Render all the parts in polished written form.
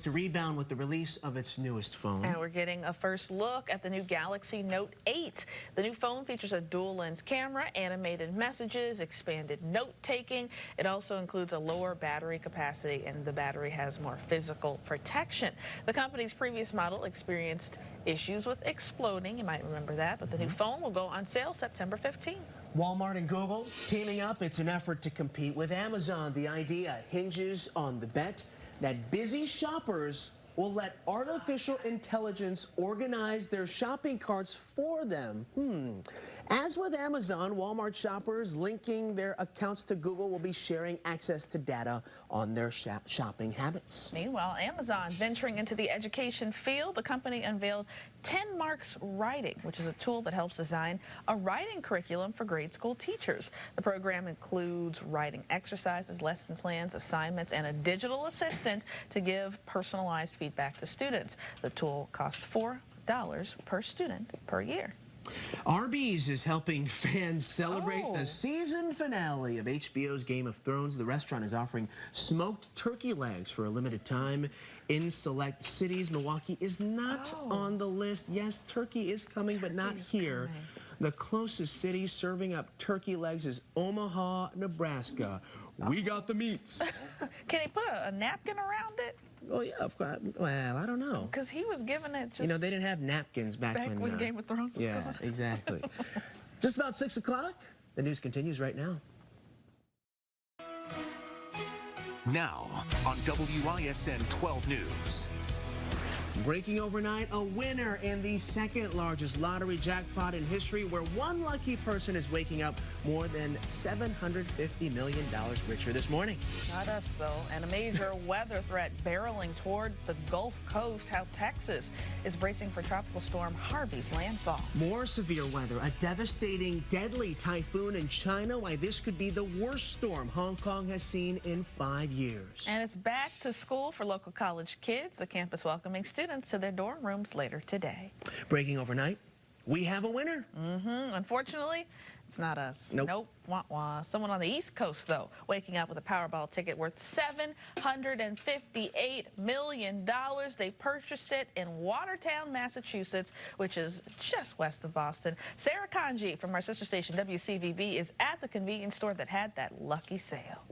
to rebound with the release of its newest phone. And we're getting a first look at the new Galaxy Note 8. The new phone features a dual lens camera, animated messages, expanded note-taking. It also includes a lower battery capacity, and the battery has more physical protection. The company's previous model experienced issues with exploding. You might remember that, but the new phone will go on sale September 15th. Walmart and Google teaming up. It's an effort to compete with Amazon. The idea hinges on the bet that busy shoppers will let artificial intelligence organize their shopping carts for them. As with Amazon, Walmart shoppers linking their accounts to Google will be sharing access to data on their shopping habits. Meanwhile, Amazon venturing into the education field. The company unveiled 10 Marks Writing, which is a tool that helps design a writing curriculum for grade school teachers. The program includes writing exercises, lesson plans, assignments, and a digital assistant to give personalized feedback to students. The tool costs $4 per student per year. Arby's is helping fans celebrate the season finale of HBO's Game of Thrones. The restaurant is offering smoked turkey legs for a limited time in select cities. Milwaukee is not on the list. Yes, turkey is coming, but not here. The closest city serving up turkey legs is Omaha, Nebraska. We got the meats. Can he put a napkin around it? Oh, yeah, of course. Well, I don't know. Because he was giving it just... You know, they didn't have napkins back when Game of Thrones was going. Yeah, exactly. Just about 6 o'clock. The news continues right now. Now on WISN 12 News. Breaking overnight, a winner in the second largest lottery jackpot in history, where one lucky person is waking up more than $750 million richer this morning. Not us, though. And a major weather threat barreling toward the Gulf Coast. How Texas is bracing for Tropical Storm Harvey's landfall. More severe weather, a devastating, deadly typhoon in China. Why this could be the worst storm Hong Kong has seen in 5 years. And it's back to school for local college kids. The campus welcoming students to their dorm rooms later today. Breaking overnight, we have a winner. Unfortunately, it's not us. Nope. Wah wah. Someone on the East Coast, though, waking up with a Powerball ticket worth $758 million. They purchased it in Watertown, Massachusetts, which is just west of Boston. Sarah Kanji from our sister station, WCVB, is at the convenience store that had that lucky sale.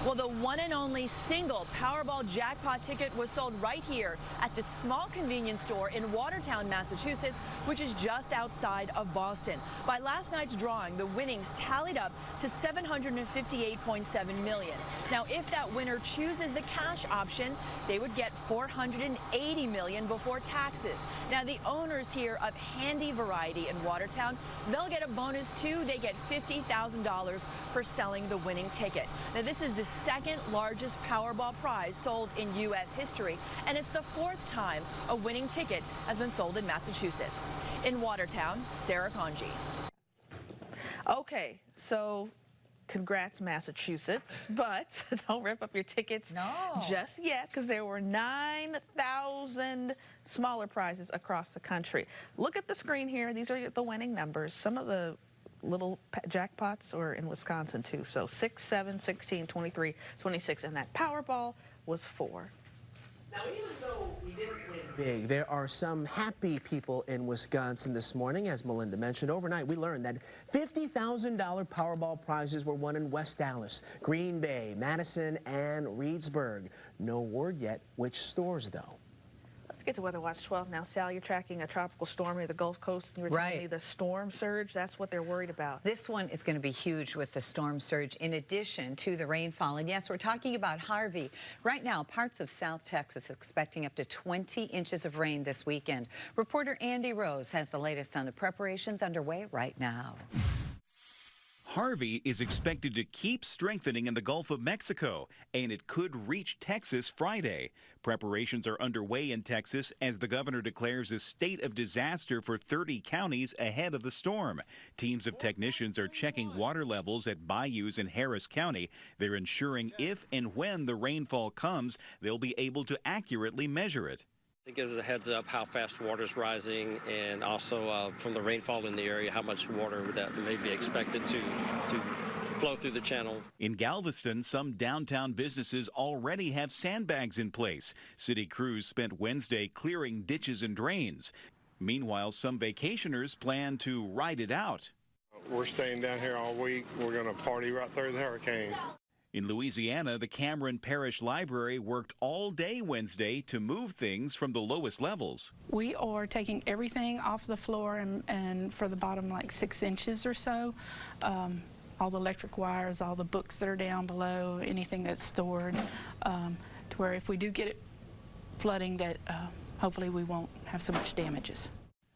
Well, the one and only single Powerball jackpot ticket was sold right here at this small convenience store in Watertown, Massachusetts, which is just outside of Boston. By last night's drawing, the winnings tallied up to $758.7 million. Now, if that winner chooses the cash option, they would get $480 million before taxes. Now, the owners here of Handy Variety in Watertown, they'll get a bonus too. They get $50,000 for selling the winning ticket. Now, this is the second largest Powerball prize sold in U.S. history, and it's the 4th time a winning ticket has been sold in Massachusetts. In Watertown, Sarah Kanji. Okay, so congrats, Massachusetts, but don't rip up your tickets just yet, because there were 9,000 smaller prizes across the country. Look at the screen here. These are the winning numbers. Some of the little jackpots were in Wisconsin, too. So 6, 7, 16, 23, 26, and that Powerball was 4. Now, even though we didn't win big, there are some happy people in Wisconsin this morning. As Melinda mentioned, overnight we learned that $50,000 Powerball prizes were won in West Dallas, Green Bay, Madison, and Reedsburg. No word yet which stores, though. Let's get to Weather Watch 12 now. Sal, you're tracking a tropical storm near the Gulf Coast, and you were telling me the storm surge. That's what they're worried about. This one is going to be huge with the storm surge in addition to the rainfall. And yes, we're talking about Harvey. Right now, parts of South Texas expecting up to 20 inches of rain this weekend. Reporter Andy Rose has the latest on the preparations underway right now. Harvey is expected to keep strengthening in the Gulf of Mexico, and it could reach Texas Friday. Preparations are underway in Texas as the governor declares a state of disaster for 30 counties ahead of the storm. Teams of technicians are checking water levels at bayous in Harris County. They're ensuring if and when the rainfall comes, they'll be able to accurately measure it. It gives us a heads up how fast water is rising, and also from the rainfall in the area, how much water that may be expected to flow through the channel. In Galveston, some downtown businesses already have sandbags in place. City crews spent Wednesday clearing ditches and drains. Meanwhile, some vacationers plan to ride it out. We're staying down here all week. We're going to party right through the hurricane. In Louisiana, the Cameron Parish Library worked all day Wednesday to move things from the lowest levels. We are taking everything off the floor and for the bottom like 6 inches or so. All the electric wires, all the books that are down below, anything that's stored, to where if we do get it flooding, that hopefully we won't have so much damages.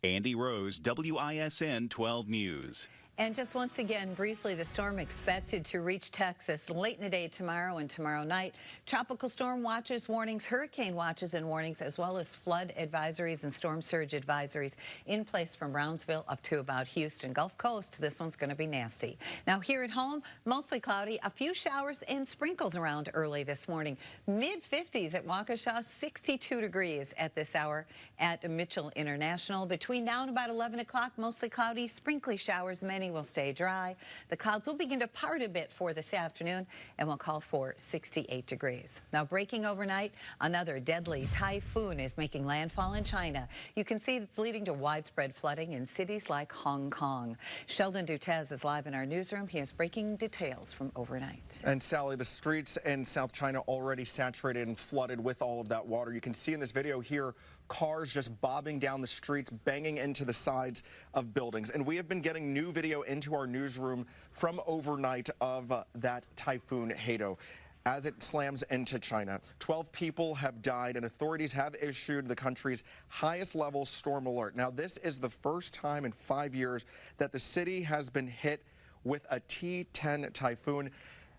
Andy Rose, WISN 12 News. And just once again, briefly, the storm expected to reach Texas late in the day tomorrow and tomorrow night. Tropical storm watches, warnings, hurricane watches and warnings, as well as flood advisories and storm surge advisories in place from Brownsville up to about Houston. Gulf Coast, this one's going to be nasty. Now here at home, mostly cloudy, a few showers and sprinkles around early this morning. Mid-50s at Waukesha, 62 degrees at this hour at Mitchell International. Between now and about 11 o'clock, mostly cloudy, sprinkly showers, many will stay dry. The clouds will begin to part a bit for this afternoon and will call for 68 degrees. Now breaking overnight, another deadly typhoon is making landfall in China. You can see it's leading to widespread flooding in cities like Hong Kong. Sheldon Dutez is live in our newsroom. He has breaking details from overnight. And Sally, the streets in South China already saturated and flooded with all of that water. You can see in this video here cars just bobbing down the streets, banging into the sides of buildings. And we have been getting new video into our newsroom from overnight of that typhoon Hato as it slams into China. 12 people have died, and authorities have issued the country's highest level storm alert. Now, this is the first time in 5 years that the city has been hit with a T10 typhoon.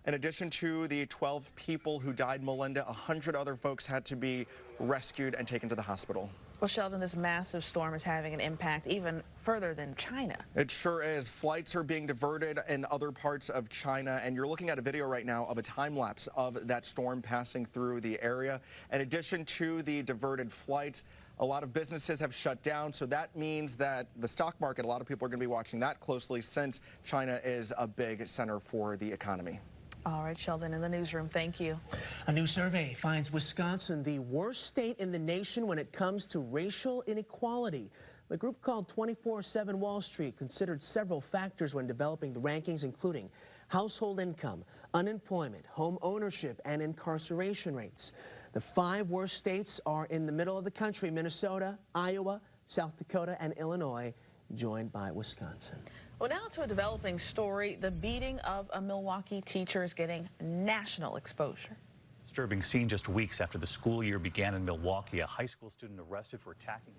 In addition to the 12 people who died, Melinda, 100 other folks had to be rescued and taken to the hospital. Well, Sheldon, this massive storm is having an impact even further than China. It sure is. Flights are being diverted in other parts of China, and you're looking at a video right now of a time lapse of that storm passing through the area. In addition to the diverted flights, a lot of businesses have shut down, so that means that the stock market, a lot of people are going to be watching that closely since China is a big center for the economy. All right, Sheldon, in the newsroom, thank you. A new survey finds Wisconsin the worst state in the nation when it comes to racial inequality. The group called 24/7 Wall Street considered several factors when developing the rankings, including household income, unemployment, home ownership, and incarceration rates. The 5 worst states are in the middle of the country: Minnesota, Iowa, South Dakota, and Illinois, joined by Wisconsin. Well, now to a developing story. The beating of a Milwaukee teacher is getting national exposure. Disturbing scene just weeks after the school year began in Milwaukee. A high school student arrested for attacking.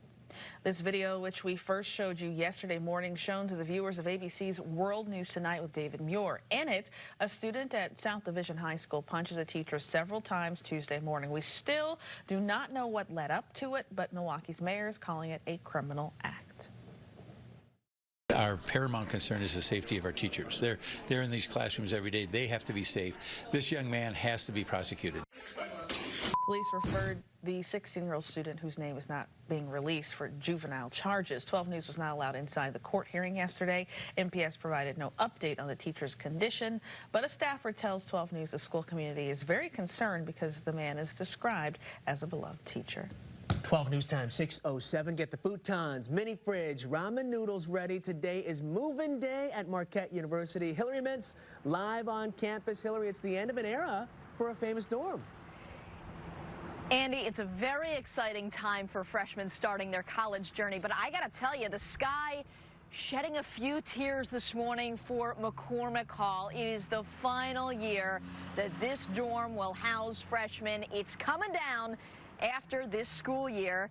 This video, which we first showed you yesterday morning, shown to the viewers of ABC's World News Tonight with David Muir. In it, a student at South Division High School punches a teacher several times Tuesday morning. We still do not know what led up to it, but Milwaukee's mayor is calling it a criminal act. Our paramount concern is the safety of our teachers. They're in these classrooms every day. They have to be safe. This young man has to be prosecuted. Police referred the 16-year-old student, whose name is not being released, for juvenile charges. 12 News was not allowed inside the court hearing yesterday. MPS provided no update on the teacher's condition, but a staffer tells 12 News the school community is very concerned because the man is described as a beloved teacher. 12 News Time, 6:07. Get the futons, mini fridge, ramen noodles ready. Today is move-in day at Marquette University. Hillary Mintz live on campus. Hillary, it's the end of an era for a famous dorm. Andy, it's a very exciting time for freshmen starting their college journey, but I gotta tell you, the sky shedding a few tears this morning for McCormick Hall. It is the final year that this dorm will house freshmen. It's coming down after this school year.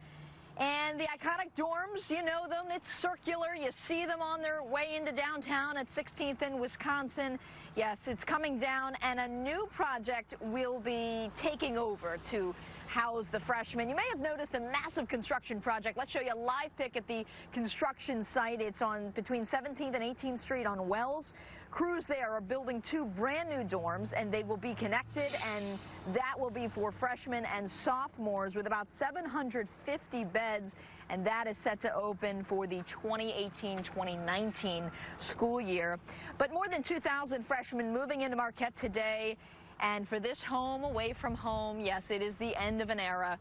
And the iconic dorms, you know them, it's circular. You see them on their way into downtown at 16th and Wisconsin. Yes, it's coming down, and a new project will be taking over to house the freshmen. You may have noticed the massive construction project. Let's show you a live pic at the construction site. It's on between 17th and 18th Street on Wells. Crews there are building 2 brand new dorms, and they will be connected, and that will be for freshmen and sophomores with about 750 beds, and that is set to open for the 2018-2019 school year. But more than 2,000 freshmen moving into Marquette today, and for this home away from home, yes, it is the end of an era.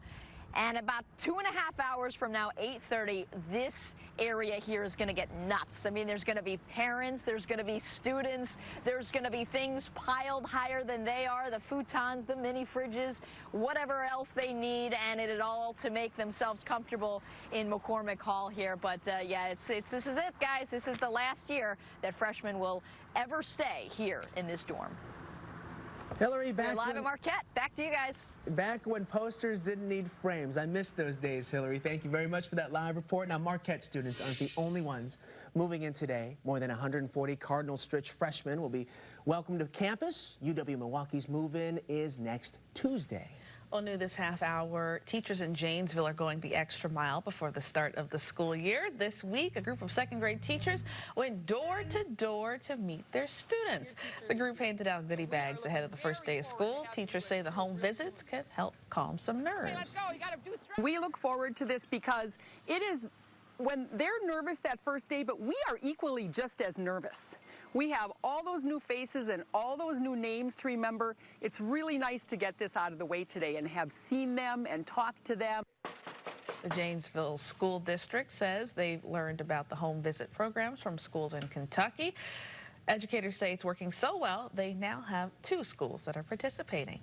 And about 2.5 hours from now, 8:30, this area here is going to get nuts. I mean, there's going to be parents, there's going to be students, there's going to be things piled higher than they are, the futons, the mini fridges, whatever else they need, and it all to make themselves comfortable in McCormick Hall here. But yeah, this is it, guys. This is the last year that freshmen will ever stay here in this dorm. Hillary, We're live at Marquette. Back to you guys. Back when posters didn't need frames. I missed those days, Hillary. Thank you very much for that live report. Now, Marquette students aren't the only ones moving in today. More than 140 Cardinal Stritch freshmen will be welcomed to campus. UW-Milwaukee's move-in is next Tuesday. Well, new this half hour, teachers in Janesville are going the extra mile before the start of the school year. This week, a group of second-grade teachers went door to door to meet their students. The group handed out goodie bags ahead of the first day of school. Teachers say the home visits could help calm some nerves. We look forward to this because it is when they're nervous that first day, but we are equally just as nervous. We have all those new faces and all those new names to remember. It's really nice to get this out of the way today and have seen them and talked to them. The Janesville School District says they've learned about the home visit programs from schools in Kentucky. Educators say it's working so well, they now have 2 schools that are participating.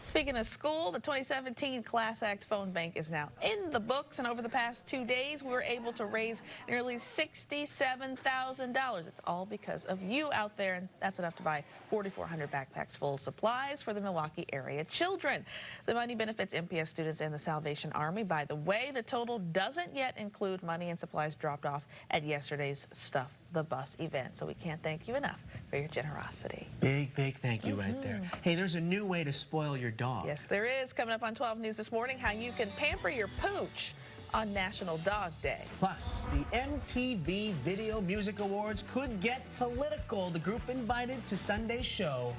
Speaking of school, the 2017 Class Act phone bank is now in the books, and over the past 2 days, we were able to raise nearly $67,000. It's all because of you out there, and that's enough to buy 4,400 backpacks full of supplies for the Milwaukee area children. The money benefits MPS students and the Salvation Army. By the way, the total doesn't yet include money and supplies dropped off at yesterday's Stuff the Bus event, so we can't thank you enough for your generosity. Big thank you right there. Hey, there's a new way to spoil your dog. Yes, there is. Coming up on 12 News this morning, how you can pamper your pooch on National Dog Day. Plus, the MTV Video Music Awards could get political. The group invited to Sunday's show,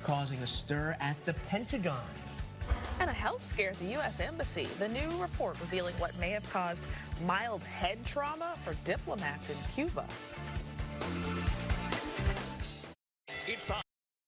causing a stir at the Pentagon. And a health scare at the U.S. Embassy. The new report revealing what may have caused mild head trauma for diplomats in Cuba. It's the